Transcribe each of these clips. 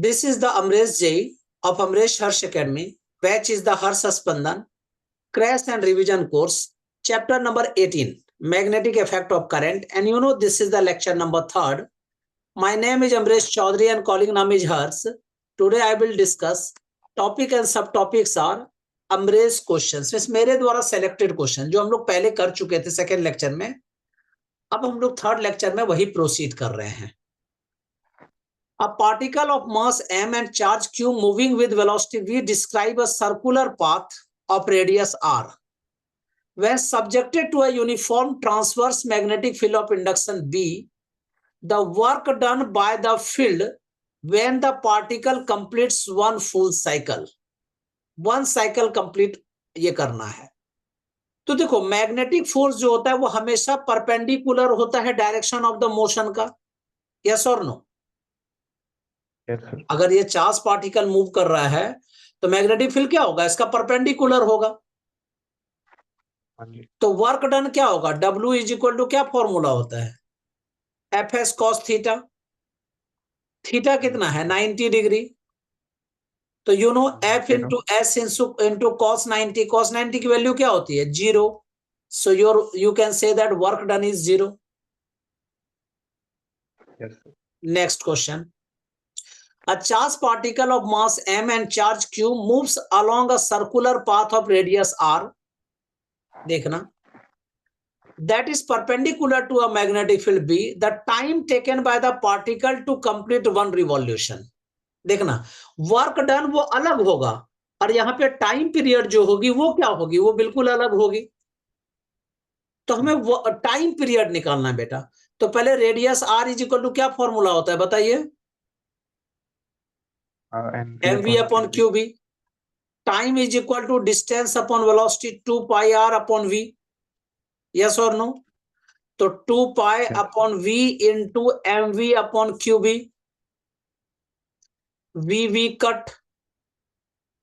This is the Amresh J of Amresh Harsh Academy. Batch is the Harsh Spandan. Crash and revision course. Chapter number 18. Magnetic effect of current. And you know this is the lecture number 3rd. My name is Amresh Chaudhary and calling name is Harsh. Today I will discuss topic and subtopics are Amresh questions. Means मेरे द्वारा selected question जो हम लोग पहले कर चुके थे second lecture में. अब हम लोग थर्ड लेक्चर में वही प्रोसीड कर रहे हैं. A particle of mass m and charge q moving with velocity v describe a circular path of radius r. When subjected to a uniform transverse magnetic field of induction B, the work done by the field when the particle completes one full cycle. One cycle complete ये करना है. तो देखो magnetic force जो होता है वो हमेशा परपेंडिकुलर होता है डायरेक्शन ऑफ द मोशन का. यस और नो? अगर ये चार्ज पार्टिकल मूव कर रहा है तो मैग्नेटिक फील्ड क्या होगा? इसका परपेंडिकुलर होगा. तो वर्क डन क्या होगा? W इज इक्वल टू क्या फॉर्मूला होता है? F S cos theta. Theta कितना है? 90 डिग्री. तो you no F into S into cos 90. Cos 90 की वैल्यू क्या होती है? 0. So you can say that work done is 0. Next question. A charged particle of mass m and charge q moves along a circular path of radius r. देखना. That is perpendicular to a magnetic field B. The time taken by the particle to complete one revolution. देखना. Work done वो अलग होगा और यहाँ पे time period जो होगी वो क्या होगी? वो बिल्कुल अलग होगी. तो हमें वो टाइम पीरियड निकालना है बेटा. तो पहले radius r is equal to क्या फॉर्मूला होता है बताइए? mv upon qb. Time is equal to distance upon velocity 2 pi r upon v. Yes or no? तो 2 pi upon v into mv upon qb. v cut.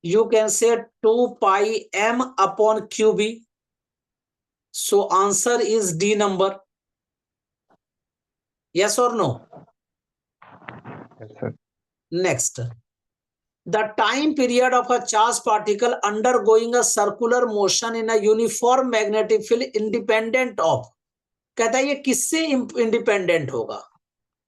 You can say 2 pi m upon qb. So answer is D number. Yes or no? Yes, sir. Next. The time period of a charged particle undergoing a circular motion in a uniform magnetic field independent of. कहता है ये किससे independent होगा?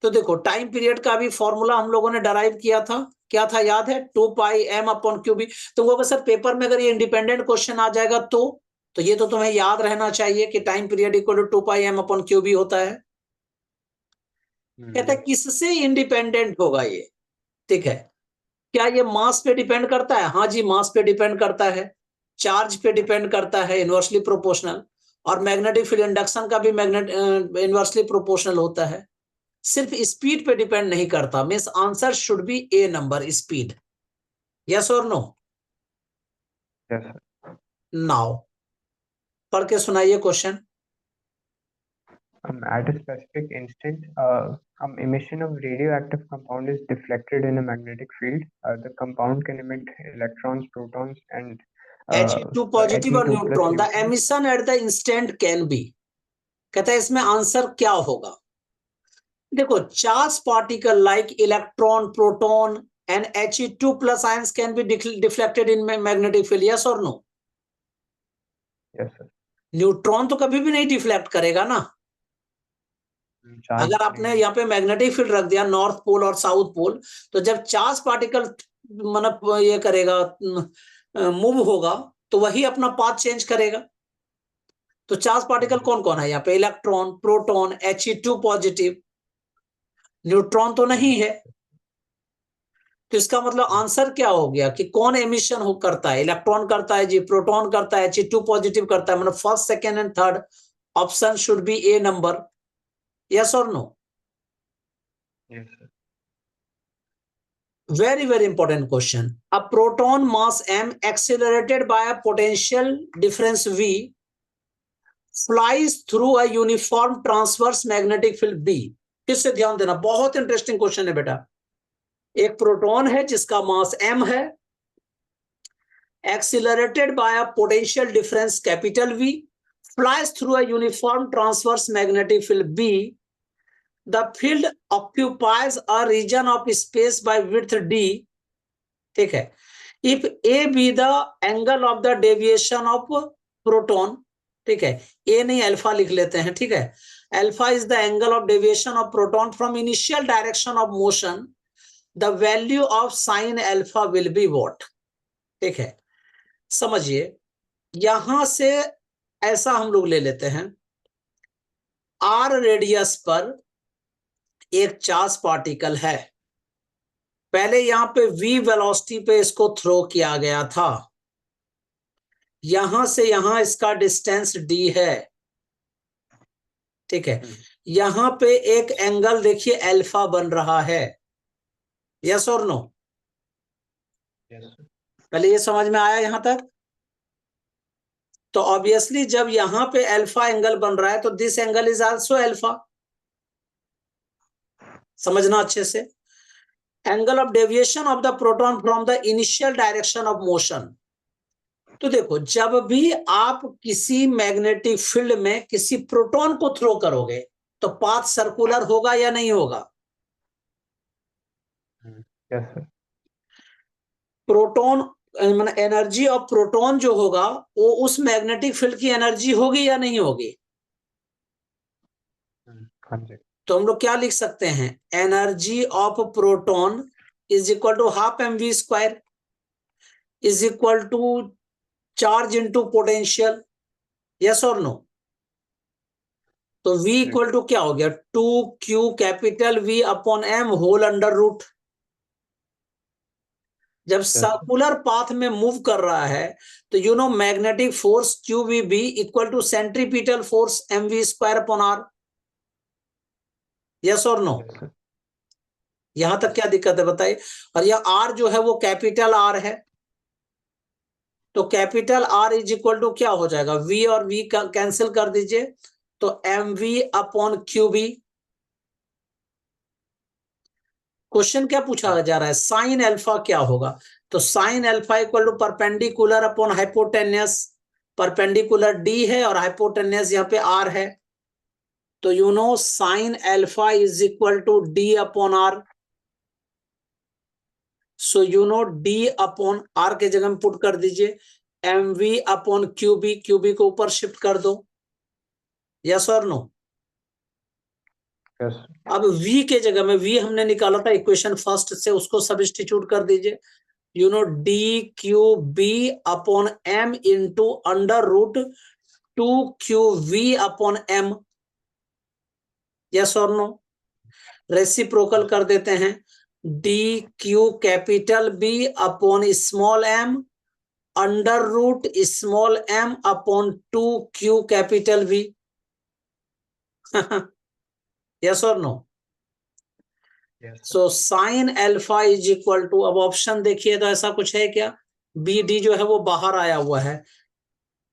तो देखो time period का भी formula हम लोगों ने डराइव किया था. क्या था याद है? 2 पाई m अपॉन क्यूबी. तो वो सर पेपर में अगर ये इंडिपेंडेंट क्वेश्चन आ जाएगा तो ये तो तुम्हें याद रहना चाहिए कि time period equal to 2 pi m upon Q B होता है. कहता है किससे इंडिपेंडेंट होगा ये? ठीक है. क्या ये मास पे डिपेंड करता है? हाँ जी, मास पे डिपेंड करता है. चार्ज पे डिपेंड करता है, इनवर्सली प्रोपोर्शनल. और मैग्नेटिक फील्ड इंडक्शन का भी इनवर्सली प्रोपोर्शनल होता है. सिर्फ स्पीड पे डिपेंड नहीं करता. Means answer should be a number, speed. Yes और नो? Yes, sir. नाउ पढ़ के सुनाइए question. At a specific instant, emission of radioactive compound is deflected in a magnetic field. The compound can emit electrons, protons, and He2 positive और He2 neutron. The plus emission at the instant can be. कहता है इसमें answer क्या होगा? देखो charge particle like electron, proton and He2 plus ions can be deflected in magnetic field. Yes or no? Yes, sir. Neutron तो कभी भी नहीं डिफ्लेक्ट करेगा ना. अगर आपने यहाँ पे मैग्नेटिक फील्ड रख दिया नॉर्थ पोल और साउथ पोल, तो जब चार्ज पार्टिकल मतलब ये करेगा, मूव होगा, तो वही अपना पाथ चेंज करेगा. तो चार्ज पार्टिकल कौन कौन है यहाँ पे? Electron, proton, He2 positive. Neutron तो नहीं है. तो इसका मतलब आंसर क्या हो गया कि कौन एमिशन हो करता है? इलेक्ट्रॉन करता है जी, प्रोटॉन करता है, He2 पॉजिटिव करता है. मतलब first, second and third option should be a number. Yes or no? Yes, sir. Very, very important question. A proton mass m accelerated by a potential difference V flies through a uniform transverse magnetic field B. किससे ध्यान देना, बहुत interesting question है बेटा. एक proton है जिसका मास m है, accelerated by a potential difference capital V, flies through a uniform transverse magnetic field B. The field occupies a region of space by width d, ठीक है, if a be the angle of the deviation of proton, ठीक है, a नहीं alpha लिख लेते हैं, ठीक है, alpha is the angle of deviation of proton from initial direction of motion, the value of sine alpha will be what, ठीक है। समझिए, यहां से ऐसा हम लोग ले लेते हैं, r रेडियस पर एक चार्ज पार्टिकल है, पहले यहां पे v वेलोसिटी पे इसको थ्रो किया गया था, यहां से यहां इसका डिस्टेंस d है, ठीक है, यहां पे एक एंगल देखिए अल्फा बन रहा है, यस और नो? पहले ये समझ में आया यहां तक? तो ऑब्वियसली जब यहां पे अल्फा एंगल बन रहा है तो this angle is also alpha, समझना अच्छे से। Angle of deviation of the proton from the initial direction of motion, तो देखो जब भी आप किसी मैग्नेटिक फील्ड में किसी प्रोटॉन को थ्रो करोगे तो पाथ सर्कुलर होगा या नहीं होगा? Yes sir. प्रोटॉन मतलब एनर्जी ऑफ प्रोटॉन जो होगा वो उस मैग्नेटिक फील्ड की एनर्जी होगी या नहीं होगी? हाँ जी। तो हम लोग क्या लिख सकते हैं, energy of proton is equal to half mv square is equal to charge into potential, yes और नो? तो v इक्वल टू क्या हो गया, 2q capital V upon m whole under root. जब सर्कुलर पाथ में मूव कर रहा है तो you know magnetic force QVB equal to centripetal force mv square upon r, yes और नो? यहां तक क्या दिक्कत है बताइए? और यह r जो है वो कैपिटल R है, तो capital R is equal to क्या हो जाएगा, V और V कैंसिल कर दीजिए, तो mv अपॉन QB। क्वेश्चन क्या पूछा जा रहा है, साइन अल्फा क्या होगा, तो sine alpha equal to perpendicular upon hypotenuse, perpendicular D है और हाइपोटेन्यूस यहाँ पे R है, तो you know sine alpha is equal to D upon R। So you know D upon R के जगह में पुट कर दीजिए mv अपॉन QB, QB को ऊपर शिफ्ट कर दो, यस और नो? यस। अब v के जगह में, v हमने निकाला था इक्वेशन फर्स्ट से, उसको सब्स्टिट्यूट कर दीजिए, you know DQB upon m into under root 2QV upon m, yes और नो? रेसिप्रोकल कर देते हैं, DQ capital B upon small m under root small m upon 2Q capital V, yes और no? So sine alpha is equal to, अब option देखिए तो ऐसा कुछ है क्या, बी डी जो है वो बाहर आया हुआ है,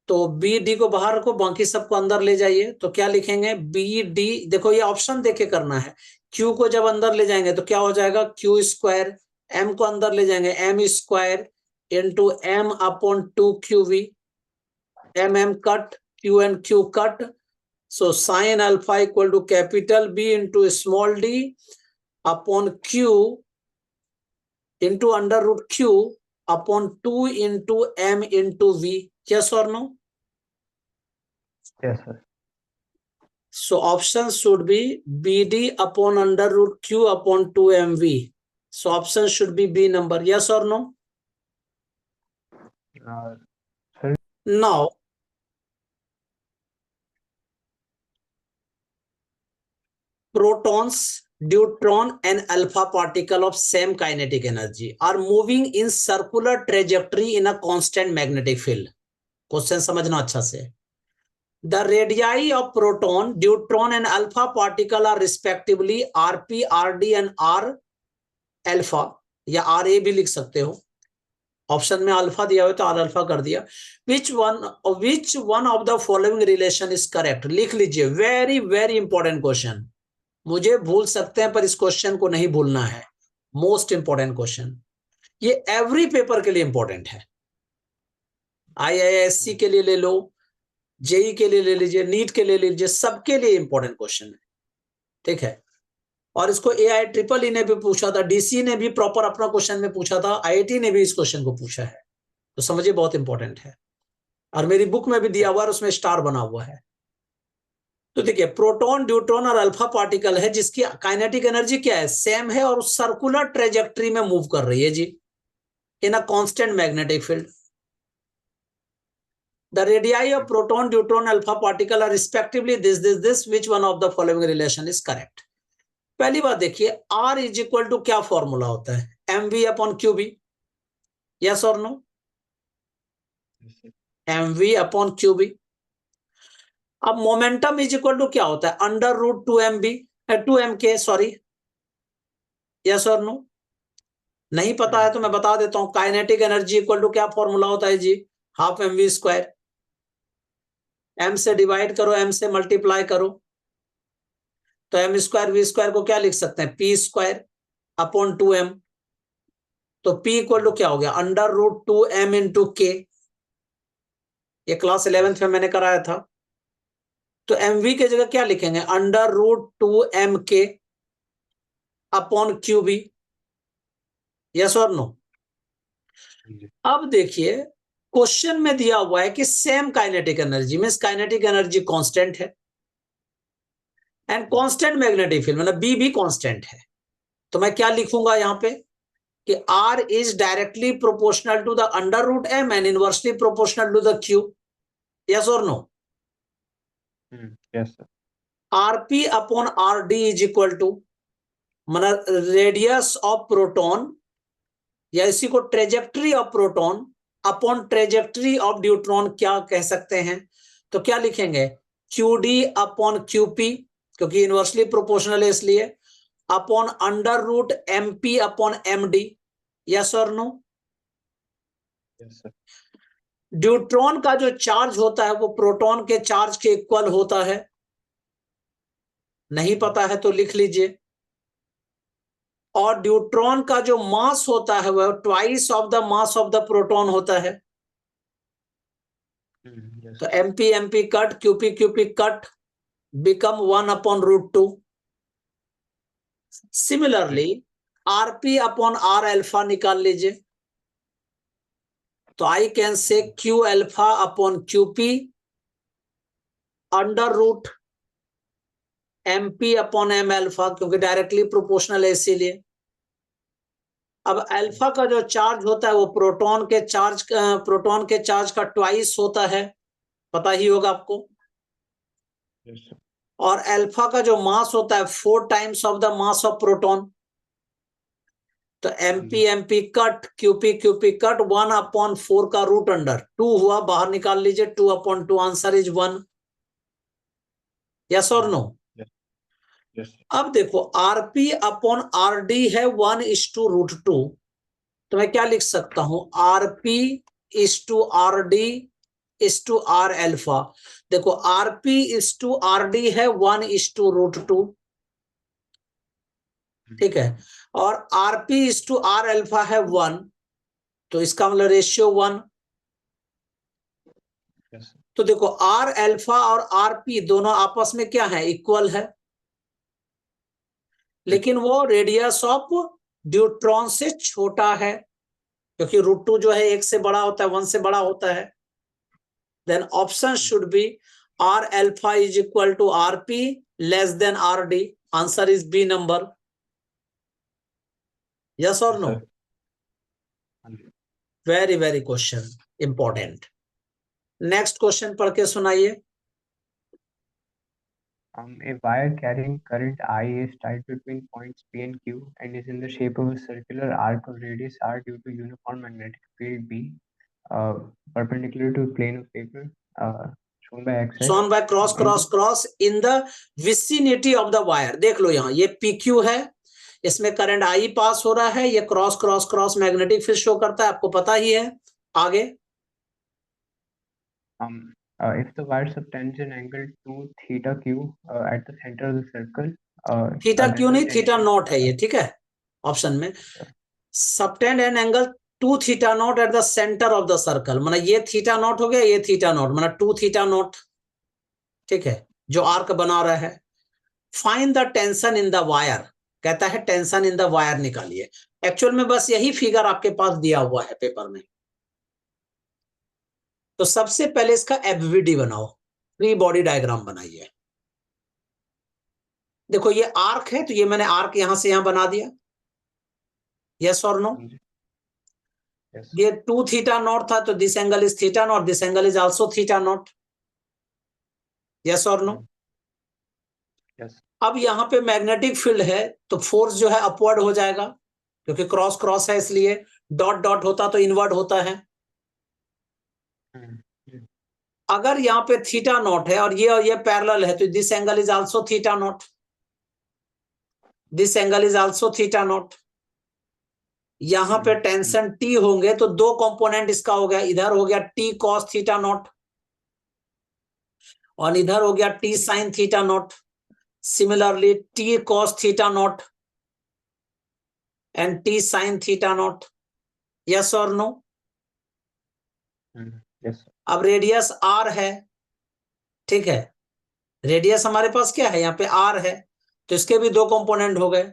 तो बी डी को बाहर रखो, बाकी सबको अंदर ले जाइए, तो क्या लिखेंगे, बी डी, देखो ये ऑप्शन देके करना है, क्यू को जब अंदर ले जाएंगे तो क्या हो जाएगा, क्यू स्क्वायर, एम को अंदर ले जाएंगे M square into M upon 2QV, M cut, Q and Q cut, so sine alpha equal to capital B into small D upon Q into under root Q upon 2 into M into V, yes or no? Yes sir. So option should be BD upon under root Q upon 2MV. So option should be B number, yes or no? Sir. Now protons, deuteron and alpha particle of same kinetic energy are moving in circular trajectory in a constant magnetic field. Question समझना अच्छा से। The radii of proton, deuteron and alpha particle are respectively Rp, Rd and R alpha, या Ra भी लिख सकते हो, option में alpha दिया हुआ तो आर अल्फा कर दिया। Which one of the following relation is correct? लिख लीजिए, वेरी वेरी इंपॉर्टेंट क्वेश्चन, मुझे भूल सकते हैं पर इस क्वेश्चन को नहीं भूलना है, मोस्ट इंपॉर्टेंट क्वेश्चन, ये एवरी पेपर के लिए इंपॉर्टेंट है, IISc के लिए ले लो, जेई के लिए ले लीजिए, नीट के लिए लीजिए, सबके लिए इंपॉर्टेंट क्वेश्चन है, ठीक है। और इसको AIEEE ने भी पूछा था, DC ने भी प्रॉपर अपना क्वेश्चन में पूछा था, IIT ने भी इस क्वेश्चन को पूछा है, तो समझिए बहुत इंपॉर्टेंट है। और मेरी बुक में भी दिया हुआ है, उसमें स्टार बना हुआ है। तो देखिए प्रोटॉन, न्यूट्रॉन और अल्फा पार्टिकल है जिसकी काइनेटिक एनर्जी क्या है, सेम है, और सर्कुलर ट्रेजेक्टरी में मूव कर रही है जी, in a constant magnetic field. The radii of proton, neutron, alpha particle are respectively this. Which one of the following relation is correct? पहली बात देखिए, R इज इक्वल टू क्या फॉर्मूला होता है, mv अपॉन क्यूबी, यस और no? mv upon Q B. अब momentum is equal to क्या होता है, under root 2mk, sorry, yes और नो? नहीं पता है तो मैं बता देता हूं, काइनेटिक एनर्जी इक्वल टू क्या फॉर्मूला होता है जी, हाफ mv स्क्वायर, m से डिवाइड करो, m से मल्टीप्लाई करो, तो m स्क्वायर v स्क्वायर को क्या लिख सकते हैं, p स्क्वायर अपॉन 2m। तो p इक्वल टू क्या हो गया, अंडर रूट 2m इंटू के, ये क्लास 11th में मैंने कराया था। तो mv की जगह क्या लिखेंगे, under root 2mk upon QB, yes और नो? अब देखिए क्वेश्चन में दिया हुआ है कि same kinetic energy, means kinetic energy constant है एंड कांस्टेंट मैग्नेटिक फील्ड, मतलब बी भी कांस्टेंट है। तो मैं क्या लिखूंगा यहां पे कि R is directly proportional to the under root m and inversely proportional to the q, yes और no? Yes sir. RP upon RD is equal to, मतलब रेडियस ऑफ प्रोटॉन या इसी को trajectory of proton upon trajectory of neutron क्या कह सकते हैं। तो क्या लिखेंगे, QD अपॉन QP, क्योंकि इनवर्सली प्रोपोर्शनल है इसलिए, upon under root MP upon MD, yes और नो? Yes sir. न्यूट्रॉन का जो चार्ज होता है वो प्रोटॉन के चार्ज के इक्वल होता है, नहीं पता है तो लिख लीजिए। और न्यूट्रॉन का जो मास होता है वह twice of the mass of the proton होता है। तो MP MP cut, QP QP cut, become 1 upon root 2। Similarly RP upon R alpha निकाल लीजिए, तो I can say Q alpha upon QP under root MP upon M alpha, क्योंकि directly proportional है इसीलिए। अब अल्फा का जो चार्ज होता है वो प्रोटॉन के चार्ज का ट्वाइस होता है, पता ही होगा आपको। और अल्फा का जो मास होता है 4 times of the mass of proton. तो MP MP cut, QP QP cut, 1 upon 4 का रूट अंडर 2 हुआ, बाहर निकाल लीजिए, 2 अपॉन 2, आंसर इज 1, यस और नो? अब देखो RP अपॉन RD है 1:√2, तो मैं क्या लिख सकता हूं, RP is to RD is to R alpha. देखो RP इज टू RD है 1:√2, ठीक है, और RP is to R alpha है 1, तो इसका मतलब रेशियो 1। तो देखो R अल्फा और RP दोनों आपस में क्या है, इक्वल है, लेकिन वो रेडियस ऑफ न्यूट्रॉन से छोटा है, क्योंकि √2 जो है 1 से बड़ा होता है, 1 से बड़ा होता है। Then option should be R alpha is equal to RP less than RD, answer is B number, yes और no? Very very question important. Next question पढ़ के सुनाइए। A wire carrying current I is tied between points P and Q and is in the shape of a circular arc of radius R due to uniform magnetic field B, perpendicular to the plane of paper, shown by X. shown by cross cross cross in the vicinity of the wire। देख लो यहाँ ये PQ है, इसमें current I पास हो रहा है, ये cross cross cross magnetic field show करता है, आपको पता ही है। आगे if the wire subtends an angle 2 theta q at the center of the circle, theta then क्यों the नहीं, थीटा tension नॉट है ये, ठीक है, ऑप्शन में subtend an angle 2 theta not at the centre of the circle, मतलब ये theta naught हो गया, ये थीटा नॉट, मतलब 2 थीटा नॉट, ठीक है, जो आर्क बना रहा है। Find the tension in the wire, कहता है टेंशन इन द वायर निकालिए। एक्चुअल में बस यही फिगर आपके पास दिया हुआ है पेपर में। तो सबसे पहले इसका एफवीडी बनाओ, फ्री बॉडी डायग्राम बनाइए। देखो ये आर्क है, तो ये मैंने आर्क यहां से यहां बना दिया, यस और नो। Yes. ये 2 थीटा नॉट था, तो this angle is theta naught, this angle is also theta naught, yes और नो। Yes. अब यहाँ पे मैग्नेटिक फील्ड है, तो फोर्स जो है अपवर्ड हो जाएगा, क्योंकि क्रॉस क्रॉस है इसलिए। डॉट डॉट होता तो इनवर्ड होता है। अगर यहाँ पे थीटा नॉट है और ये पैरेलल है, तो this angle is also theta naught, this angle is also theta naught. यहां पे टेंशन टी होंगे, तो दो कंपोनेंट इसका हो गया, इधर हो गया टी कॉस थीटा नॉट और इधर हो गया T sine theta not. Similarly T cos theta not and T sine theta naught, yes और नो। Yes. अब रेडियस आर है, ठीक है, रेडियस हमारे पास क्या है, यहाँ पे आर है, तो इसके भी दो कंपोनेंट हो गए,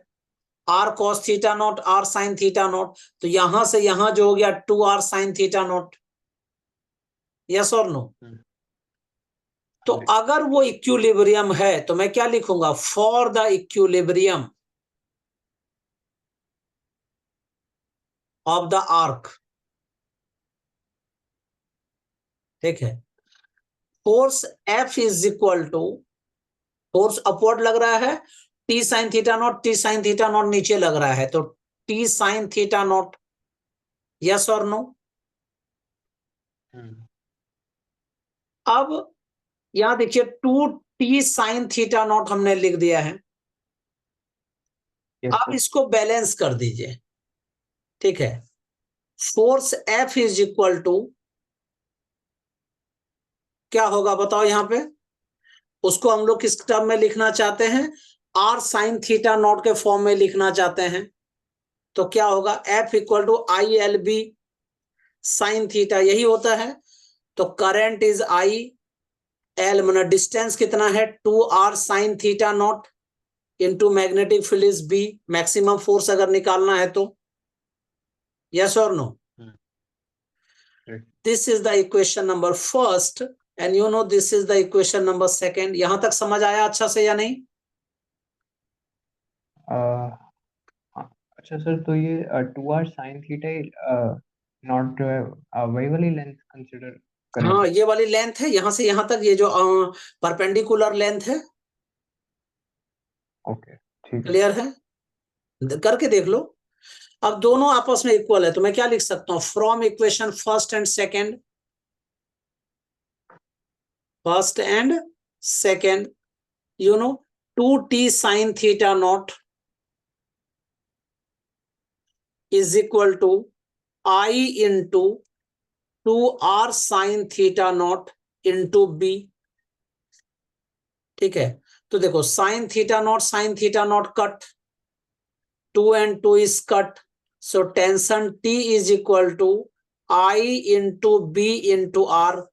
R cos theta naught, R sine theta naught. तो यहां से यहां जो हो गया 2r sine theta naught, yes और नो। तो अगर वो इक्विलिब्रियम है, तो मैं क्या लिखूंगा, for the equilibrium of the arc, ठीक है। Force F is equal to, force upward लग रहा है, T sine theta naught, T sine theta naught नीचे लग रहा है, तो T sine theta naught, yes और नो। अब यहां देखिए 2t साइन थीटा नॉट हमने लिख दिया है। Yes, अब sir. इसको बैलेंस कर दीजिए, ठीक है। Force F is equal to क्या होगा बताओ, यहां पे उसको हम लोग किस टर्म में लिखना चाहते हैं, आर साइन थीटा नॉट के फॉर्म में लिखना चाहते हैं। तो क्या होगा, F equal to I L B sine theta, यही होता है। तो करंट इज आई एल, मतलब डिस्टेंस कितना है 2r sine theta naught into magnetic field is B, maximum force अगर निकालना है तो, यस और no. This is the equation number first and you know this is the equation number second. यहां तक समझ आया अच्छा से या नहीं? अच्छा सर, तो ये 2r sin थीटा नॉट वही वाली लेंथ कंसिडर करें? हाँ, ये वाली लेंथ है, यहां से यहां तक, ये जो परपेंडिकुलर लेंथ है। ओके, ठीक है। क्लियर है? करके देख लो। अब दोनों आपस में इक्वल है, तो मैं क्या लिख सकता हूं, from equation first and second, first and second, you know 2t sin theta naught is equal to I into 2r sin theta naught into b, ठीक है। तो देखो sin theta naught cut, 2 and 2 is cut, so tension T is equal to I into b into r,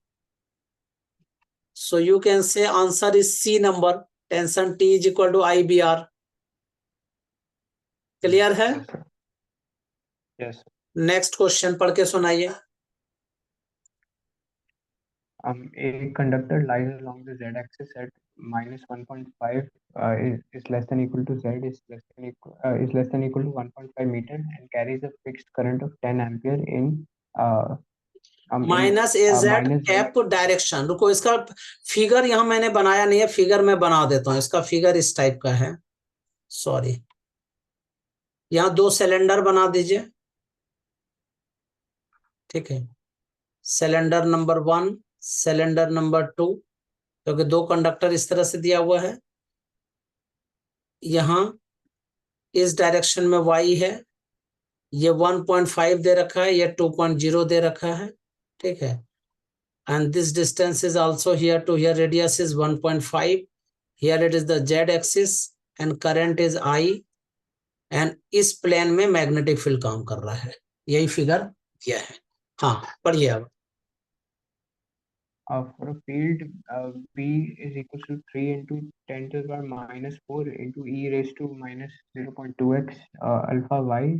so you can say answer is C number, tension T is equal to IBR। Clear है? Yes. Next question पढ़ के सुनाइए। A conductor lies along the z-axis at minus 1.5 is less than equal to z is less than equal to 1.5 meter and carries a fixed current of 10 ampere in minus एज एट minus एप direction. रुको, इसका figure यहां मैंने बनाया नहीं है, फिगर मैं बना देता हूं। इसका फिगर इस टाइप का है, सॉरी। यहां दो सिलेंडर बना दीजिए, ठीक है। सिलेंडर नंबर 1, सिलेंडर नंबर 2, क्योंकि दो कंडक्टर इस तरह से दिया हुआ है। यहां इस डायरेक्शन में y है, ये 1.5 दे रखा है, ये 2.0 दे रखा है, ठीक है। And this distance is also here to here, radius is 1.5, here it is the z axis and current is I, and इस प्लेन में मैग्नेटिक फील्ड काम कर रहा है, यही फिगर दिया है। हाँ, पढ़िए अब। For a field, B is equals to 3 into 10 to the power minus 4 into e raised to minus 0.2x alpha y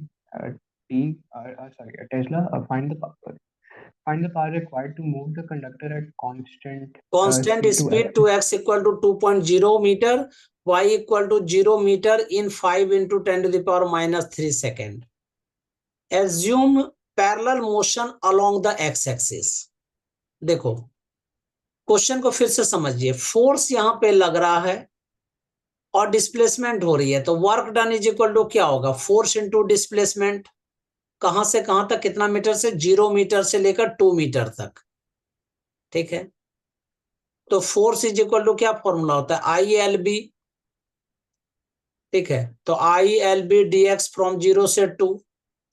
Tesla. Find the power required to move the conductor at constant Constant speed to speed to x equal to 2.0 meter, y equal to 0 meter in 5 into 10 to the power minus 3 second. Assume parallel motion along the x axis. देखो question को फिर से समझिए, force यहां पे लग रहा है और डिस्प्लेसमेंट हो रही है, तो work done is equal to क्या होगा, फोर्स इंटू डिस्प्लेसमेंट। कहां से कहां तक, कितना मीटर से, 0 मीटर से लेकर 2 मीटर तक, ठीक है। तो फोर्स इज इक्वल टू क्या फॉर्मूला होता है, आई एल बी, ठीक है। तो I L B D X from 0 से 2,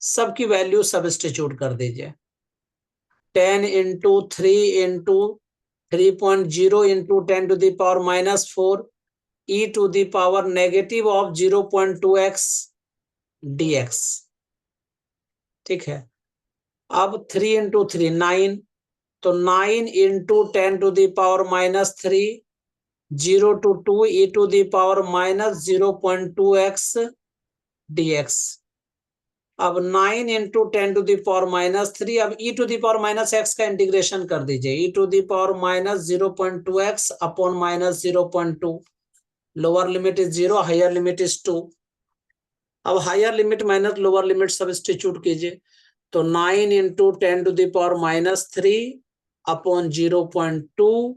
सबकी वैल्यू सब्स्टिट्यूट कर दीजिए। 10 into 3 into 3.0 into 10 to the power minus 4 e to the power negative of 0.2x dx, ठीक है। अब 3 इंटू 3 9, तो 9 into 10 to the power minus 3 0 to 2 e to the power minus 0.2x dx। अब 9 into 10 to the power minus 3, अब e to the power minus x का integration कर दीजिए, e to the power minus 0.2x upon minus 0.2, lower limit is 0, higher limit is 2। अब higher limit minus lower limit substitute कीजिए, तो 9 into 10 to the power minus 3 upon 0.2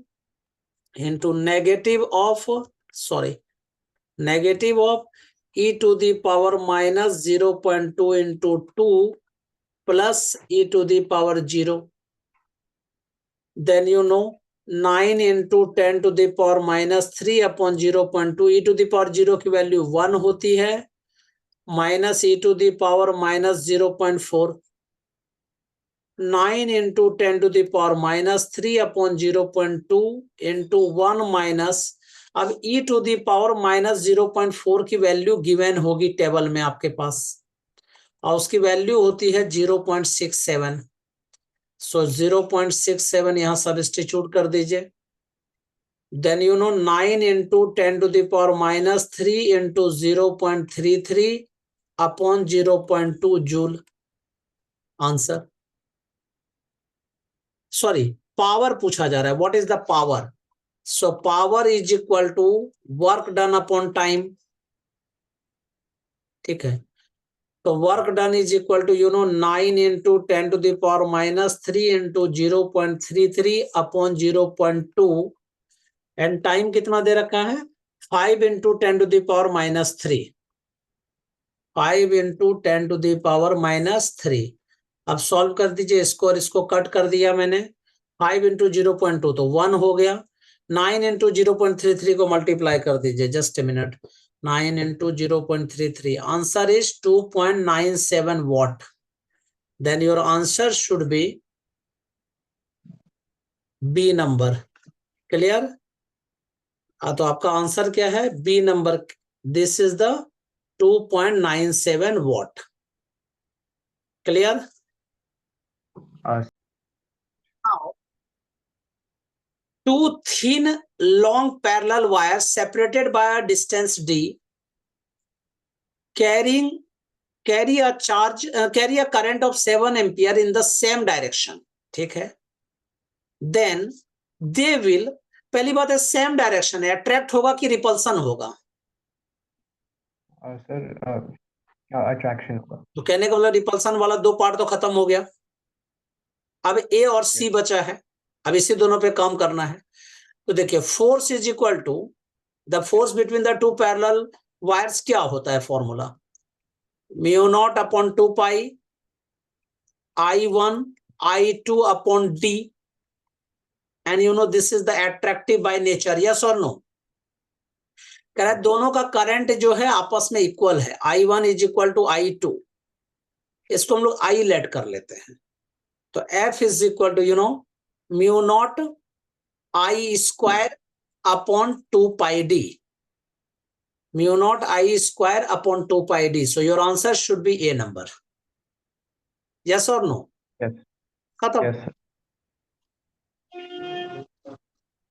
into negative of e to the power minus 0.2 into 2 plus e to the power 0. Then you know 9 into 10 to the power minus 3 upon 0.2, e to the power 0 की value 1 होती है, minus e to the power minus 0.4, 9 into 10 to the power minus 3 upon 0.2 into 1 minus, अब e to the power minus 0.4 की value given होगी table में आपके पास, और उसकी वैल्यू होती है 0.67। सो 0.67 यहां सब्स्टिट्यूट कर दीजिए। Then you know 9 into 10 to the power minus 3 into 0.33 upon 0.2 joule. Answer, sorry power पूछा जा रहा है, what is the power. So power is equal to work done upon time, ठीक है। तो work done is equal to 9 into 10 to the power minus 3 into 0.33 upon 0.2, and time कितना दे रखा है, 5 into 10 to the power minus 3, 5 into 10 to the power minus 3। अब solve कर दीजिए इसको, और इसको कट कर दिया मैंने, 5 इंटू 0.2 तो 1 हो गया, 9 इंटू 0.33 को मल्टीप्लाई कर दीजिए, just a minute, 9 into 0.33, answer is 2.97 watt. Then your answer should be B number. Clear? तो आपका आंसर क्या है, B number, this is the 2.97 watt. Clear? Now, two thin long parallel wires separated by a distance d carry a current of 7 ampere in the same direction, ठीक है। Then they will, पहली बात है same direction है, attract होगा कि repulsion होगा, sir attraction होगा। तो कहने का मतलब रिपल्सन वाला दो पार्ट तो खत्म हो गया, अब ए और सी बचा है, अब इसी दोनों पे काम करना है। तो देखिए force is equal to the force between the two parallel wires, क्या होता है formula, mu not upon 2 pi I1 I2 upon D, and you know this is the attractive by nature, yes और नो। कह रहा है दोनों का current जो है आपस में इक्वल है, I1 is equal to I2, इसको हम लोग I लेट कर लेते हैं, तो F is equal to mu naught I square upon 2 pi D, mu naught I square upon 2 pi D. So your answer should be a number, yes और no. Yes खत्म। Yes.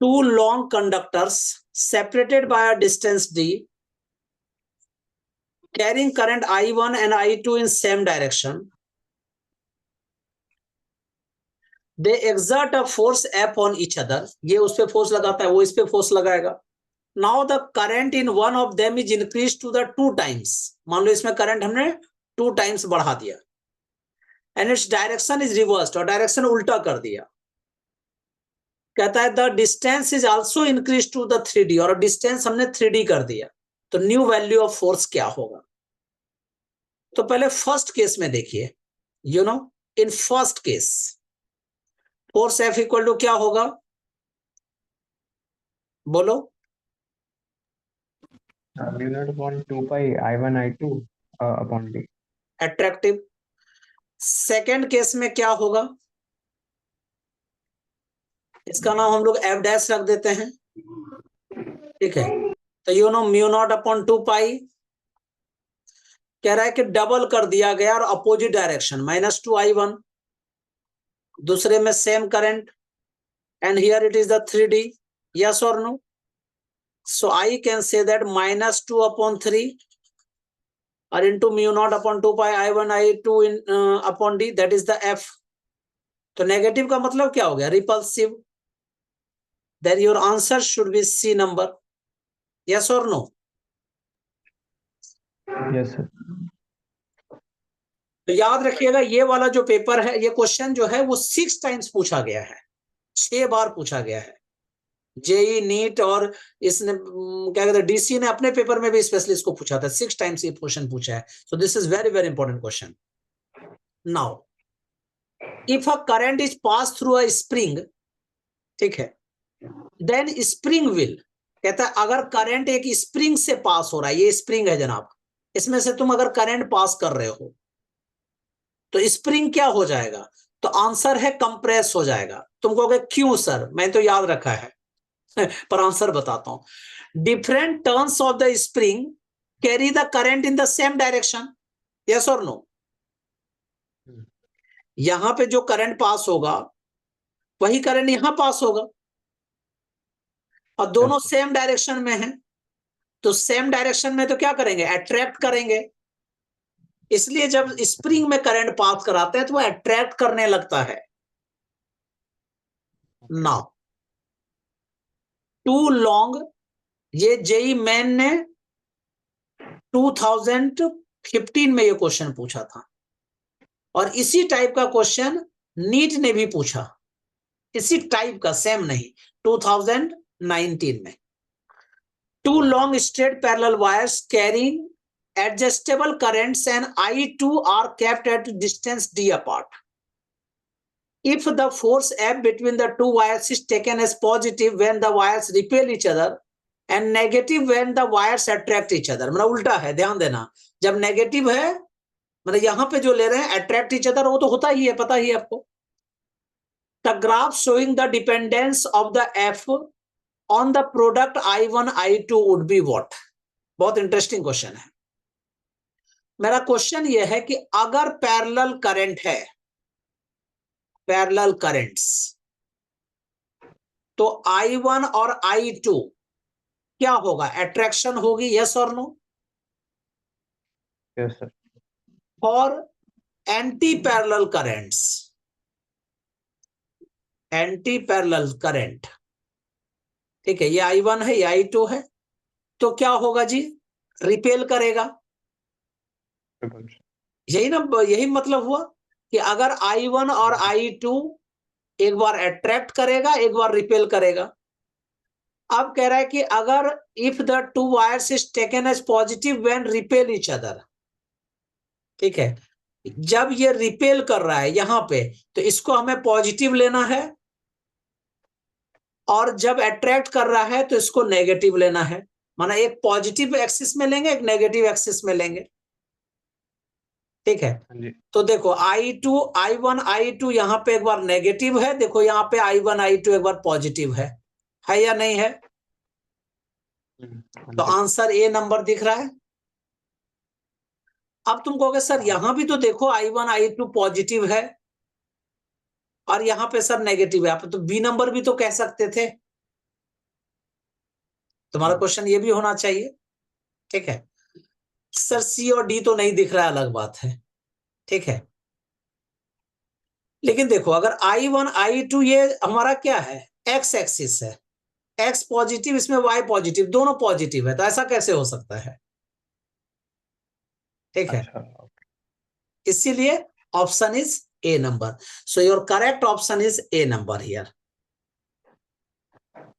two long conductors separated by a distance d, carrying current I1 and I2 in same direction. They exert a force F on each other. ये उस पे force लगाता है, वो इस पे फोर्स लगाएगा. Now the current in one of them is increased to the 2 times. मान लो इसमें करंट हमने 2 times बढ़ा दिया, and its direction is reversed, और डायरेक्शन उल्टा कर दिया. कहता है the distance is also increased to the 3D, और डिस्टेंस हमने 3D कर दिया. तो न्यू वैल्यू ऑफ फोर्स क्या होगा? तो पहले फर्स्ट केस में देखिए, you know, in first case force F equal to क्या होगा? बोलो. mu naught upon 2 pi I1 I2 upon D. Attractive. Second case में क्या होगा? इसका नाम हम लोग F डैश रख देते हैं. ठीक है, तो you no mu naught upon 2 पाई, कह रहा है कि डबल कर दिया गया और अपोजिट डायरेक्शन -2I1, दूसरे में same current, and here it is the 3D. Yes और no? So I can say that -2 upon 3 और into mu not upon 2 pi I1 I2 in upon D, that is the F. तो negative का मतलब क्या हो गया? Repulsive. Then your answer should be C number. Yes और no? Yes sir. तो याद रखिएगा, ये वाला जो पेपर है, ये क्वेश्चन जो है वो 6 टाइम्स पूछा गया है, 6 बार पूछा गया है. जेई, नीट और इसने क्या कहते हैं, डीसी ने अपने पेपर में भी स्पेशली इसको पूछा था. 6 टाइम्स ये क्वेश्चन पूछा है. So this is very very important question. Now if a current is pass through a spring, ठीक है, देन स्प्रिंग विल, कहता है अगर करंट एक स्प्रिंग से पास हो रहा है, ये स्प्रिंग है जनाब, इसमें से तुम अगर करंट पास कर रहे हो तो स्प्रिंग क्या हो जाएगा? तो आंसर है कंप्रेस हो जाएगा. तुम कहोगे क्यों सर? मैं तो याद रखा है पर आंसर बताता हूं. Different turns of the spring carry the current in the same direction. Yes और नो? यहां पे जो करंट पास होगा वही करंट यहां पास होगा, और दोनों सेम डायरेक्शन में है. तो सेम डायरेक्शन में तो क्या करेंगे? अट्रैक्ट करेंगे. इसलिए जब स्प्रिंग में करंट पास कराते हैं तो वो अट्रैक्ट करने लगता है. नाउ टू लॉन्ग, ये जेई मैन ने 2015 में ये क्वेश्चन पूछा था, और इसी टाइप का क्वेश्चन नीट ने भी पूछा, इसी टाइप का, सेम नहीं, 2019 में. Two long straight parallel wires carrying adjustable currents and I2 are kept at distance d apart. If the force F between the two wires is taken as positive when the wires repel each other and negative when the wires attract each other, मतलब उल्टा है, ध्यान देना. जब negative है मतलब यहां पे जो ले रहे हैं अट्रैक्ट ईच अदर, वो तो होता ही है, पता ही है आपको. The graph showing the dependence of the F on the product I1 I2 would be what? बहुत इंटरेस्टिंग क्वेश्चन है. मेरा क्वेश्चन यह है कि अगर पैरेलल करंट है, पैरेलल करंट्स, तो I1 और I2 क्या होगा? अट्रैक्शन होगी. यस और नो? Yes sir. और anti parallel currents, anti parallel current, ठीक है, ये I1 है, ये I2 है, तो क्या होगा जी? रिपेल करेगा. यही ना, यही मतलब हुआ कि अगर I1 और I2 एक बार अट्रैक्ट करेगा, एक बार रिपेल करेगा. अब कह रहा है कि अगर if the two wires is taken as positive when repel each other, ठीक है, जब ये रिपेल कर रहा है यहां पे, तो इसको हमें पॉजिटिव लेना है, और जब अट्रैक्ट कर रहा है तो इसको नेगेटिव लेना है. माना एक पॉजिटिव एक्सिस में लेंगे, एक नेगेटिव एक्सिस में लेंगे. ठीक है, तो देखो I2 I1 I2 यहां पे एक बार नेगेटिव है, देखो यहां पे I1 I2 एक बार पॉजिटिव है या नहीं है? तो आंसर ए नंबर दिख रहा है. अब तुम कहोगे सर यहां भी तो देखो I1 I2 पॉजिटिव है और यहां पे सर नेगेटिव है, आप तो बी नंबर भी तो कह सकते थे. तुम्हारा क्वेश्चन ये भी होना चाहिए, ठीक है। सर सी और डी तो नहीं दिख रहा है, अलग बात है, ठीक है। लेकिन देखो अगर I1 I2 ये हमारा क्या है, एक्स एक्सिस है, एक्स पॉजिटिव इसमें वाई पॉजिटिव, दोनों पॉजिटिव है, तो ऐसा कैसे हो सकता है, ठीक है। अच्छा, इसीलिए option is a number, so your correct option is a number here.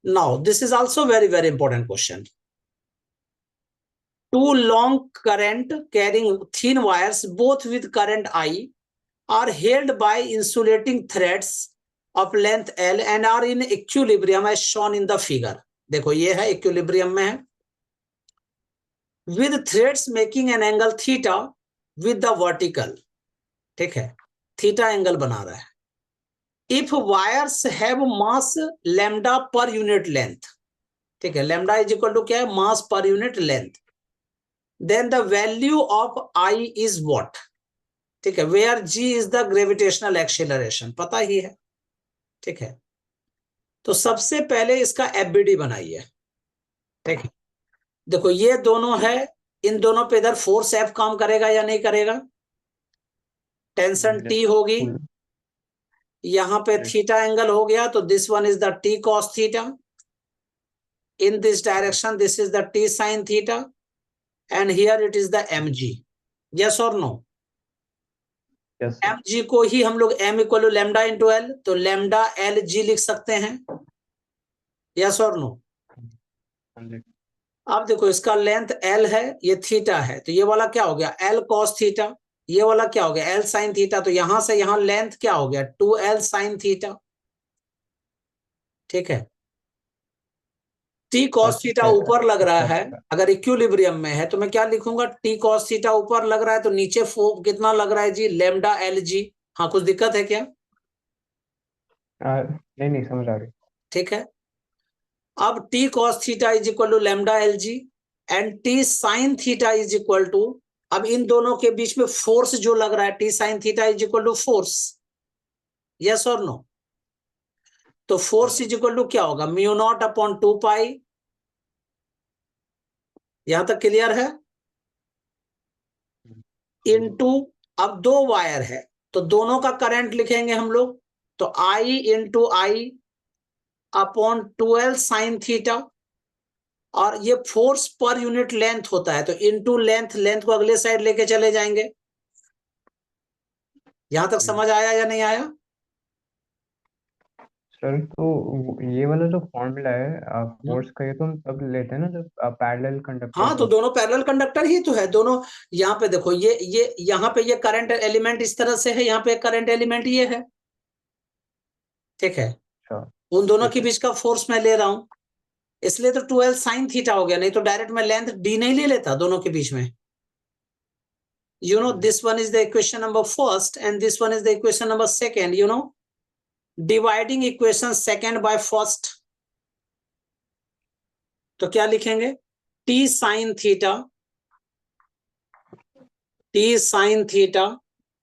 Now this is also very very important question. Two long current carrying thin wires, both with current I, are held by insulating threads of length L and are in equilibrium as shown in the figure. देखो ये है equilibrium में है, with threads making an angle theta with the vertical, ठीक है, theta angle बना रहा है. If wires have mass lambda per unit length, ठीक है, lambda is equal to क्या है, mass per unit length, then the value of I is what, ठीक है, where G is the gravitational acceleration, पता ही है, ठीक है. तो सबसे पहले इसका एफबीडी बनाइए, ठीक है. देखो ये दोनों है, इन दोनों पे इधर फोर्स एफ काम करेगा या नहीं करेगा, टेंशन टी होगी, यहां पे थीटा एंगल हो गया, तो this one is the T cos theta, in this direction this is the T sine theta, and here it is the M G. Yes और नो? एम जी को ही हम लोग M equal to lambda into L, तो lambda L G लिख सकते हैं. Yes और नो? अब देखो इसका लेंथ एल है, ये थीटा है, तो ये वाला क्या हो गया, एल कॉस थीटा, ये वाला क्या हो गया, एल साइन थीटा, तो यहां से यहां लेंथ क्या हो गया, 2l साइन थीटा, ठीक है. टी कॉस थीटा ऊपर लग रहा है, अगर इक्विलिब्रियम में है तो मैं क्या लिखूंगा, टी कॉस थीटा ऊपर लग रहा है, तो नीचे कितना लग रहा है जी, लेमडा एल जी. हाँ कुछ दिक्कत है क्या? नहीं समझ आ रही. ठीक है. अब T cos theta is equal to lambda L G and T sine theta is equal to, अब इन दोनों के बीच में फोर्स जो लग रहा है, T sine theta is equal to force. Yes और नो? तो फोर्स इज इक्वल टू क्या होगा, म्यू नॉट अपॉन 2 पाई. यहां तक क्लियर है? इनटू, अब दो वायर है तो दोनों का करंट लिखेंगे हम लोग, तो आई इंटू आई अपॉन 2l साइन थीटा, और ये फोर्स पर यूनिट लेंथ होता है, तो इनटू लेंथ, लेंथ को अगले साइड लेके चले जाएंगे. यहां तक समझ आया या नहीं आया? सर तो ये वाला जो फॉर्मूला है फोर्स का, ये तो हम तब लेते हैं ना जब पैरेलल कंडक्टर. हाँ, तो दोनों पैरेलल कंडक्टर ही तो है दोनों. यहाँ पे देखो ये यहाँ पे ये करंट एलिमेंट इस तरह से है, यहाँ पे करंट एलिमेंट ये है, ठीक है. उन दोनों के बीच का फोर्स मैं ले रहा हूं, इसलिए तो 2l साइन थीटा हो गया, नहीं तो डायरेक्ट मैं लेंथ d नहीं ले लेता दोनों के बीच में. You know, this one is the equation number first and this one is the equation number second, you know, dividing equation second by first, तो क्या लिखेंगे, t sin theta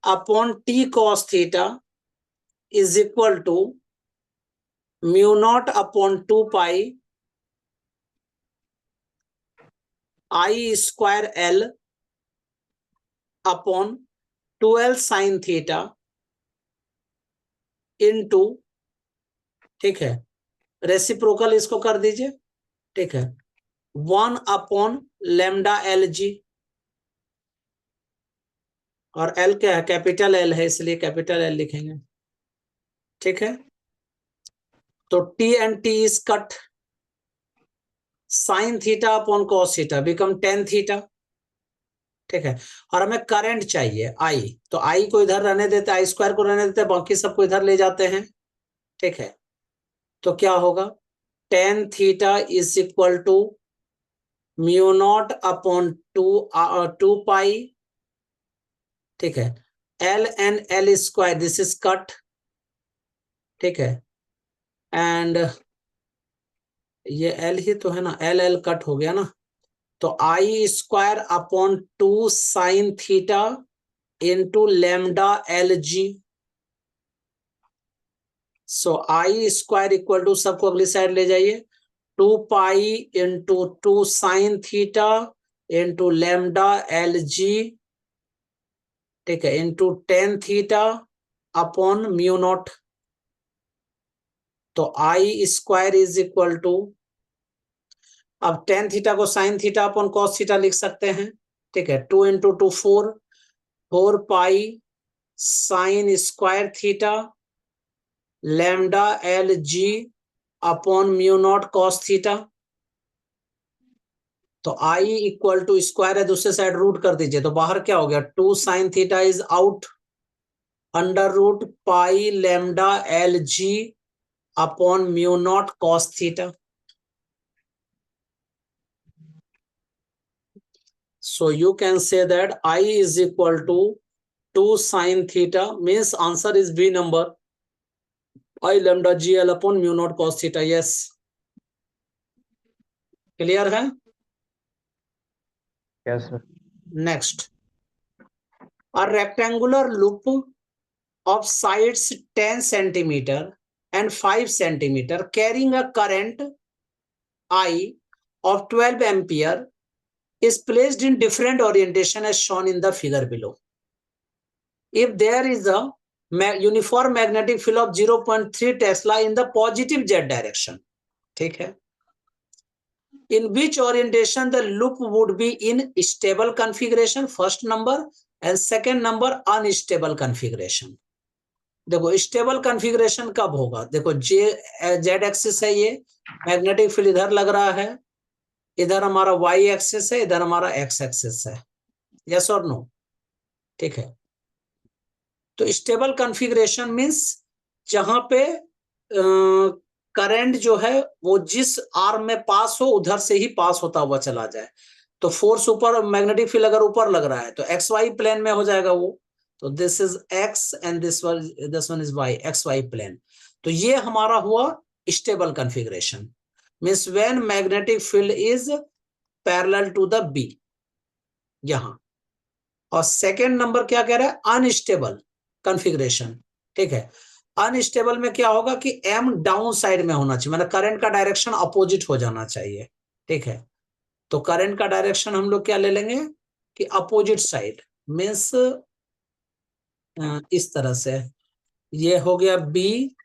upon t cos theta is equal to mu naught upon 2 pi I square L upon 2l sin theta into, ठीक है, reciprocal इसको कर दीजिए, ठीक है, 1 अपॉन लेमडा एल जी, और एल क्या है, कैपिटल एल है, इसलिए कैपिटल एल लिखेंगे, ठीक है. तो T and T is cut, sign theta upon cos theta become tan theta, ठीक है. और हमें करंट चाहिए आई, तो आई को इधर रहने देते, आई स्क्वायर को रहने देते, बाकी सबको इधर ले जाते हैं, ठीक है. तो क्या होगा, tan theta is equal to mu not upon 2 pi, ठीक है, L and L square this is cut, ठीक है, एंड ये एल ही तो है ना, एल एल कट हो गया ना, तो I square upon 2 sine theta into lambda L G. So I square equal to, सबको अगली साइड ले जाइए, 2 pi into 2 sine theta into lambda L G, ठीक है, into tan theta upon mu naught. तो I square is equal to, अब tan theta को sine theta upon cos theta लिख सकते हैं, ठीक है, 2 into 2 4, 4 pi sine square theta lambda L G upon mu naught cos theta. तो आई equal to square है, दूसरे साइड रूट कर दीजिए, तो बाहर क्या हो गया, 2 sine theta is out, under root pi lambda L G upon mu naught cos theta. So you can say that I is equal to 2 sin theta, means answer is B number, I lambda GL upon mu naught cos theta. Yes, clear है? Yes, sir. Next, a rectangular loop of sides 10 centimeter and 5 centimeter carrying a current I of 12 ampere is placed in different orientation as shown in the figure below. If there is a uniform magnetic field of 0.3 Tesla in the positive z direction, ठीक है, in which orientation the loop would be in stable configuration, first number, and second number unstable configuration. देखो stable configuration कब होगा, देखो Z axis है, ये magnetic field इधर लग रहा है, इधर हमारा वाई एक्सिस है, इधर हमारा एक्स एक्सिस है, यस और नो, ठीक है। तो स्टेबल कॉन्फ़िगरेशन मींस जहां पे करंट जो है वो जिस आर्म में पास हो उधर से ही पास होता हुआ चला जाए। तो फोर्स ऊपर, मैग्नेटिक फील्ड अगर ऊपर लग रहा है तो एक्स वाई प्लेन में हो जाएगा वो, तो this is X and this one is Y, X Y plane. तो ये हमारा हुआ stable configuration, means when magnetic field is parallel to the B यहां। और सेकेंड नंबर क्या कह रहा है, अनस्टेबल कॉन्फ़िगरेशन, ठीक है। अनस्टेबल में क्या होगा कि एम डाउन साइड में होना चाहिए, मतलब करंट का डायरेक्शन अपोजिट हो जाना चाहिए, ठीक है। तो करंट का डायरेक्शन हम लोग क्या ले लेंगे कि अपोजिट साइड, मीन्स इस तरह से, ये हो गया बी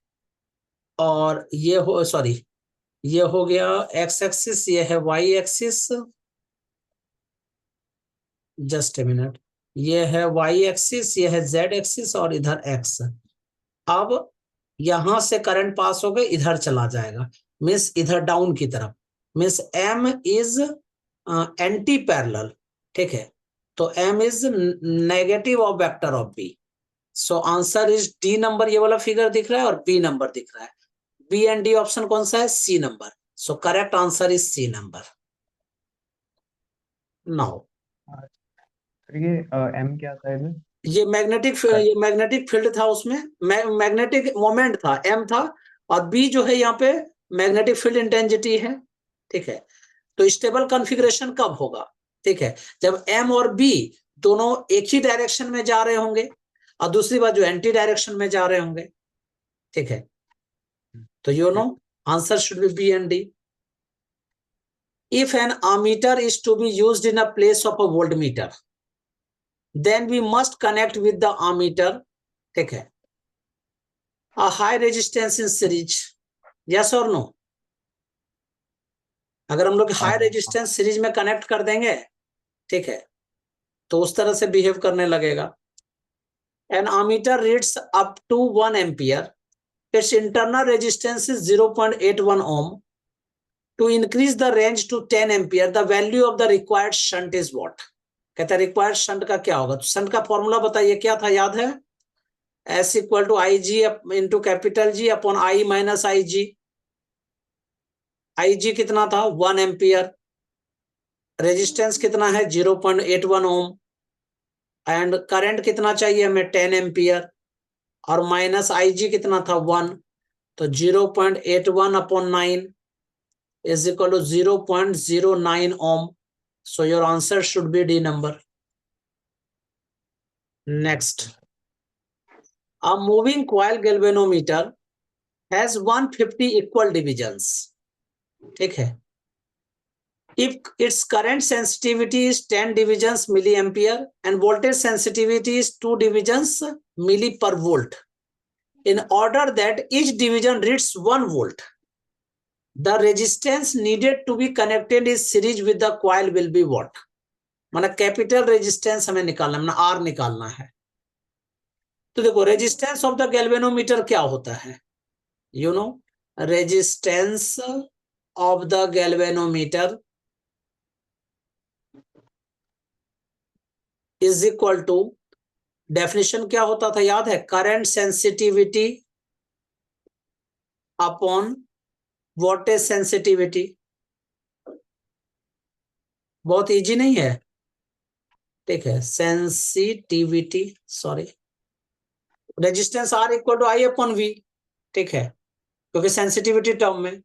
और ये हो, सॉरी, ये हो गया एक्स एक्सिस, ये है Y axis, just a minute, ये है वाई एक्सिस, ये है जेड एक्सिस और इधर एक्स। अब यहां से करंट पास हो गए, इधर चला जाएगा, मीन्स इधर डाउन की तरफ, means M is anti parallel, ठीक है। तो M is negative of vector of B. So answer is D number, ये वाला फिगर दिख रहा है और बी नंबर दिख रहा है। बी एंड डी ऑप्शन कौन सा है, C number. So correct answer is C number. Now ये एम क्या था इसमें? ये मैग्नेटिक फील्ड था, उसमें मैग्नेटिक मोमेंट था, एम था, और बी जो है यहाँ पे मैग्नेटिक फील्ड इंटेंसिटी है, ठीक है। तो स्टेबल कॉन्फ़िगरेशन कब होगा, ठीक है, जब एम और बी दोनों एक ही डायरेक्शन में जा रहे होंगे और दूसरी बात जो एंटी डायरेक्शन में जा रहे होंगे, ठीक है। तो you know answer should be B and D. If an ammeter is to be used in a place of a voltmeter, then we must connect with the ammeter, ठीक है, a high resistance in series, yes or no? अगर हम लोग high resistance series में connect कर देंगे, ठीक है, तो उस तरह से बिहेव करने लगेगा। An ammeter reads up to 1 ampere, its internal resistance is 0.81 ohm. To increase the range to 10 ampere the value of the required shunt is what. कहता है रिक्वायर्ड शंट का क्या होगा, तो शंट का फॉर्मूला बताइए क्या था, याद है, S equal to I G into capital G upon I minus I G. I G कितना था, 1 एम्पियर, रेजिस्टेंस कितना है 0.81 ओम, एंड करंट कितना चाहिए हमें 10 एम्पियर, और माइनस आई जी कितना था 1, तो 0.81 upon 9 is equal to 0.09 ohm. So your answer should be D number. Next, a moving coil galvanometer has 150 equal divisions. ठीक है। If its current sensitivity is 10 divisions milliampere and voltage sensitivity is 2 divisions milli per volt, in order that each division reads 1 volt, the resistance needed to be connected in series with the coil will be what? माना capital resistance हमें निकालना, माना are निकालना है। तो देखो resistance of the galvanometer क्या होता है, you know, resistance of the galvanometer is equal to, definition क्या होता था याद है, current sensitivity upon voltage sensitivity. बहुत इजी नहीं है, ठीक है। Sensitivity, sorry, resistance R equal to I upon V, ठीक है, क्योंकि सेंसिटिविटी टर्म में,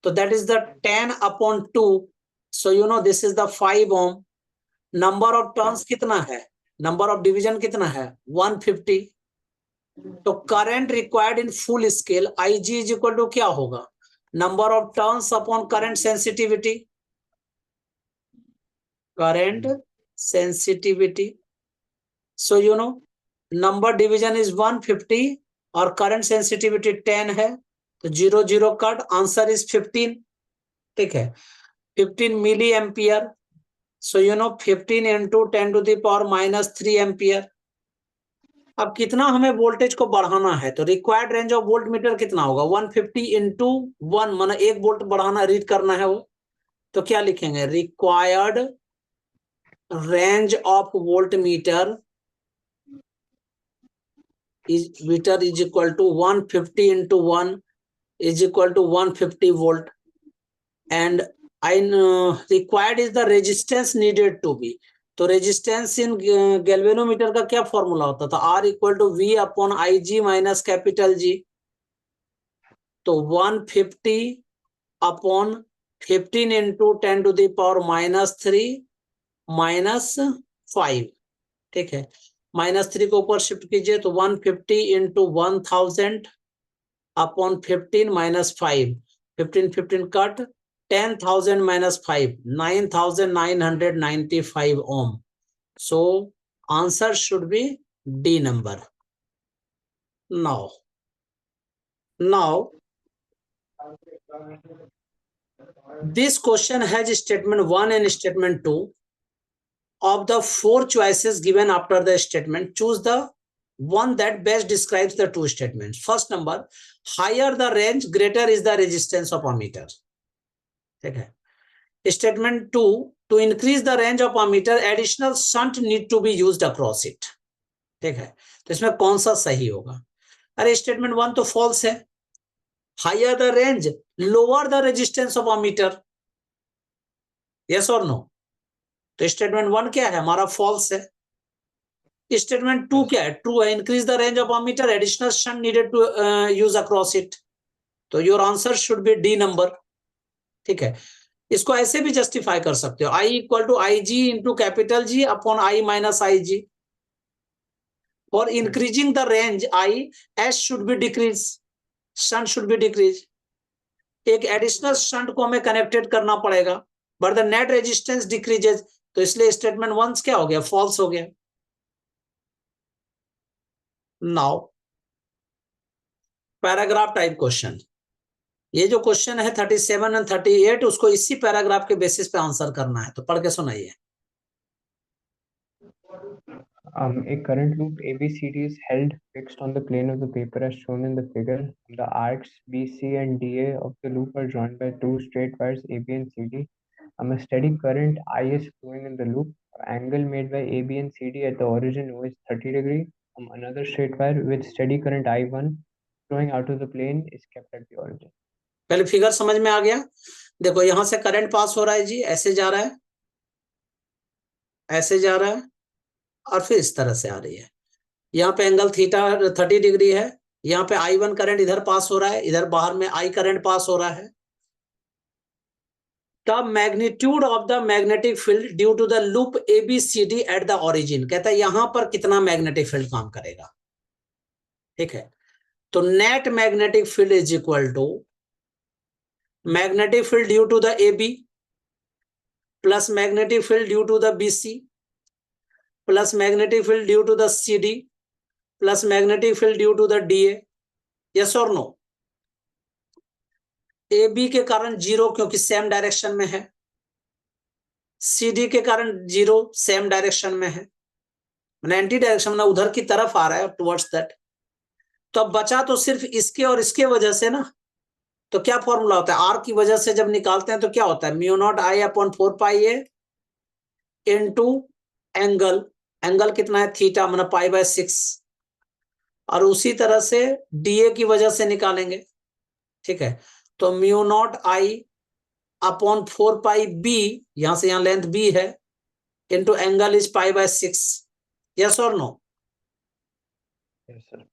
तो that is the 10 upon 2, so you know this is the 5 ohm. Number of turns कितना है, नंबर ऑफ डिवीजन कितना है, 150। तो current required in full scale I G is equal to क्या होगा, number of turns upon current sensitivity, current sensitivity. So you know number division is 150 और current sensitivity 10 है, तो 0 0 कट, आंसर इज 15, ठीक है, 15 milliampere. So you know 15 into 10 to the power -3 ampere. अब कितना हमें वोल्टेज को बढ़ाना है, तो required range of voltmeter कितना होगा, 150 इंटू 1, माना 1 वोल्ट बढ़ाना, रीड करना है वो, तो क्या लिखेंगे, required range of volt meter is equal to 150 into 1 is equal to 150 volt, and I required is the resistance needed to be, तो रेजिस्टेंस इन गैल्वेनोमीटर का क्या फॉर्मूला होता था, R equal to V upon I G minus capital G. तो 150 अपॉन 15 into 10 to the power -3 -5, ठीक है, -3 को ऊपर शिफ्ट कीजिए, तो 150 into 1000 upon 15 -5, 15 15 cut, 10,000 -5, 9,995 ohm. So answer should be D number. Now this question has statement 1 and statement 2. Of the 4 choices given after the statement, choose the one that best describes the two statements. First number, higher the range, greater is the resistance of ammeter. ठीक है। Statement 2, to increase the range of ammeter, additional shunt need to be used across it. ठीक है, तो इसमें कौन सा सही होगा, अरे स्टेटमेंट 1 तो फॉल्स है, higher the range lower the resistance of ammeter, yes और नो, तो स्टेटमेंट 1 क्या है हमारा, फॉल्स है। स्टेटमेंट 2 क्या है, ट्रू है, increase the range of ammeter, additional shunt needed to use across it, तो your answer should be D number, ठीक है। इसको ऐसे भी जस्टिफाई कर सकते हो, I equal to I G into capital G upon I minus I G, for increasing the range I S should be decrease, shunt should be decrease, एक additional shunt को हमें कनेक्टेड करना पड़ेगा, but the net resistance decreases, तो इसलिए statement 1 क्या हो गया, फॉल्स हो गया। नाउ पैराग्राफ टाइप क्वेश्चन, ये जो क्वेश्चन है 37 और 38, उसको इसी पैराग्राफ के बेसिस पे आंसर करना है, तो पढ़ के सुनाइए। A current loop ABCD is held fixed on the plane of the paper as shown in the figure. The arcs BC and DA of the loop are joined by two straight wires AB and CD. A steady current I is flowing in the loop. Angle made by AB and CD at the origin O is 30 degree. Another straight wire with steady current I1 flowing out of the plane is kept at the origin. पहले figure समझ में आ गया, देखो यहां से current pass हो रहा है जी, ऐसे जा रहा है, ऐसे जा रहा है, और फिर इस तरह से आ रही है, यहाँ पे एंगल थीटा 30 डिग्री है, यहाँ पे I1 करंट इधर पास हो रहा है, इधर बाहर में I करंट पास हो रहा है। The magnitude of the magnetic field due to the loop ABCD at the origin, कहता है यहां पर कितना मैग्नेटिक फील्ड काम करेगा, ठीक है। तो net magnetic field is equal to magnetic field due to the AB plus magnetic field due to the BC plus magnetic field due to the CD plus magnetic field due to the DA. yes or no? AB के कारण 0 क्योंकि same direction में है, CD के कारण 0 same direction में है, anti direction में उधर की तरफ आ रहा है टुवर्ड्स दैट। तो अब बचा तो सिर्फ इसके और इसके वजह से ना, तो क्या फॉर्मूला होता है, आर की वजह से जब निकालते हैं तो क्या होता है, mu naught I upon 4 pi A into angle, angle कितना है थीटा मतलब पाई बाय 6, और उसी तरह से डीए की वजह से निकालेंगे। ठीक है, तो mu naught I upon 4 pi B, यहां से यहां लेंथ बी है, into angle is pi by 6। Yes और नो? Yes sir.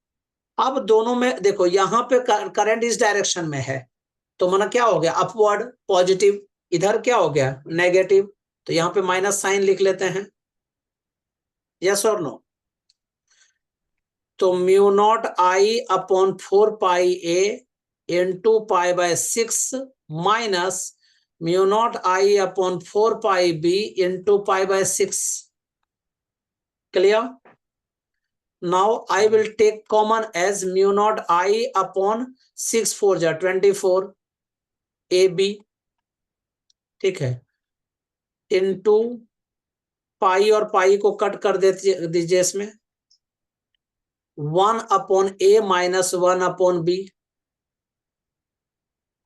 अब दोनों में देखो, यहां पे करंट इस डायरेक्शन में है, तो माना क्या हो गया, अपवर्ड पॉजिटिव, इधर क्या हो गया नेगेटिव, तो यहां पे माइनस साइन लिख लेते हैं। यस और नो? तो mu naught I upon 4 pi A into pi by 6 minus mu naught I upon 4 pi B into pi by 6। Clear? Now I will take common as mu naught I upon 6 4 जा 24 AB, ठीक है, into पाई, और पाई को cut कर दीजिए इसमें, 1 upon ए minus 1 upon B,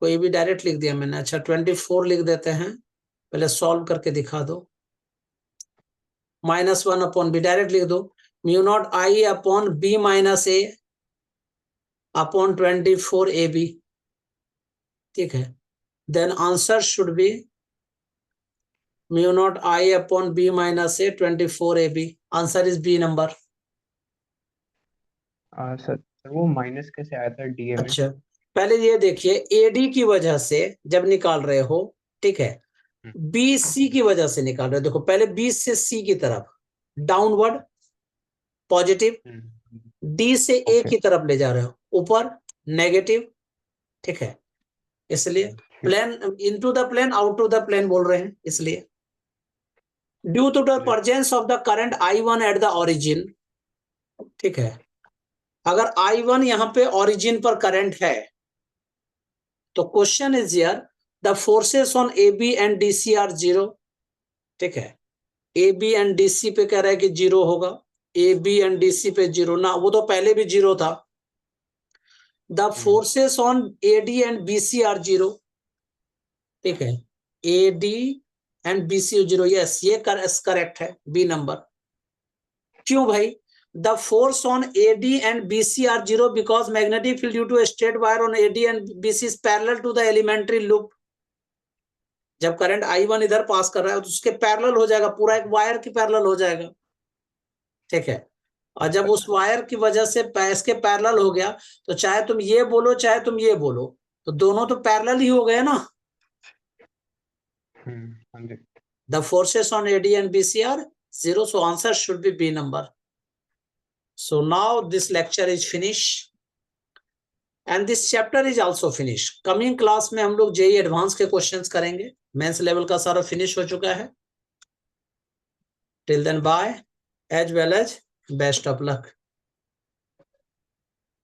कोई भी डायरेक्ट लिख दिया मैंने। अच्छा 24 लिख देते हैं, पहले सॉल्व करके दिखा दो, माइनस 1 अपॉन बी डायरेक्ट लिख दो, mu naught I upon B minus A upon 24 A B. ठीक है, then answer should be mu naught I upon B minus A 24 A B. Answer is B number. Sir वो minus कैसे आया था DA में? अच्छा पहले ये देखिए, एडी की वजह से जब निकाल रहे हो, ठीक है, बी सी की वजह से निकाल रहे हो, देखो पहले बी से सी की तरफ डाउनवर्ड पॉजिटिव, डी से ए की तरफ ले जा रहे हो ऊपर नेगेटिव। ठीक है, इसलिए plane into the plane out to the plane बोल रहे हैं, इसलिए due to the presence of the current I1 at the origin. ठीक है, अगर I1 यहां पे ओरिजिन पर करंट है, तो question is here the forces on AB and DC are 0। ठीक है, AB एंड DC पे कह रहा है कि 0 होगा, AB एंड DC पे 0 ना, वो तो पहले भी 0 था। The forces on AD and BC are 0। ठीक है, AD एंड BC 0, यस ये करेक्ट है, बी नंबर। क्यों भाई? The force on AD and BC are 0 because magnetic field due to straight wire on AD and BC is parallel to the elementary loop. जब current I1 इधर पास कर रहा है तो उसके पैरेलल हो जाएगा, पूरा एक वायर की पैरेलल हो जाएगा। ठीक है, और जब उस वायर की वजह से इसके पैरेलल हो गया, तो चाहे तुम ये बोलो चाहे तुम ये बोलो, तो दोनों तो पैरेलल ही हो गए ना। The forces on AD and BC are 0, so answer should be B number. So now this lecture is finished and this chapter is also finished. Coming class में हम लोग JEE एडवांस के क्वेश्चंस करेंगे, mains level का सारा finish हो चुका है। Till then bye, as well as best of luck.